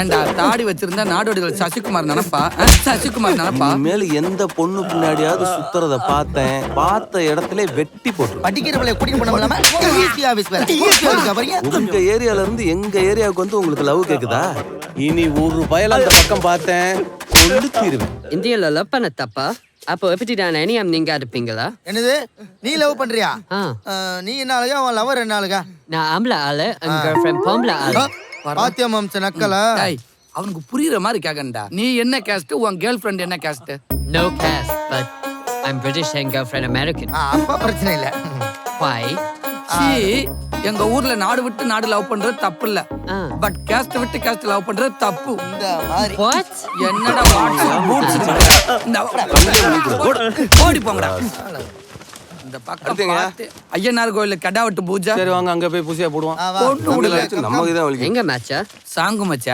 ஏண்டா தாடி வச்சிருந்தா நாடோடிகள் சசிகுமார் நினைப்பா சசிகுமார் நினைப்பா மேல எந்த பொண்ணு பின்னாடியாவது சுத்துறத பார்த்தேன். பார்த்த இடத்துல வெட்டி போட்டு படிக்கிறவளை கூட்டிட்டு போனோம்லாமா டிஎஸ்பி ஆபீஸ் வேற டிஎஸ்பி ஆபீஸ் பாருங்க. உங்க ஏரியால இருந்து எங்க ஏரியாவுக்கு வந்து உங்களுக்கு லவ் கேக்குதா? இனி ஒரு பயல அந்த பக்கம் பார்த்தேன் கொண்டு தீருவேன். இந்தியால லவ் பண்ண தப்பா? அப்போ எப்படி நான் அணியாம் நீங்க இருப்பீங்களா? என்னது நீ லவ் பண்றியா? ஆ. நீ என்ன ஆளுங்க அவன் லவர் என்ன ஆளுங்க? நான் ஆம்பளை ஆளு என் கேர்ள் ஃப்ரெண்ட் பொம்பளை ஆளு. பாத்தியம் அம்ச நக்கலா? டேய் அவனுக்கு புரியுற மாதிரி கேக்கண்டா. நீ என்ன கேஸ்ட், உன் கேர்ள் ஃப்ரெண்ட் என்ன caste? No caste, but I'm British and girlfriend American. அப்ப பிரச்சனை இல்ல. Why? சீ, எங்க ஊர்ல நாடு விட்டு நாடு லவ் பண்றது தப்பு இல்ல. பட் கேஸ்ட் விட்டு கேஸ்ட் லவ் பண்றது தப்பு. இந்த மாதிரி What? என்னடா வாட்ஸ்அப் பூட்ஸ் ஓடி போங்கடா. இந்த பக்கம் பார்த்து ஐயனார் கோயில்ல கடா விட்டு பூஜை. சரி வாங்க அங்க போய் பூசியா போடுவோம். பொண்ணு விடல. நமக்கு தான் வலிக்கும். எங்க மேட்சா? சாங்கு மச்சா.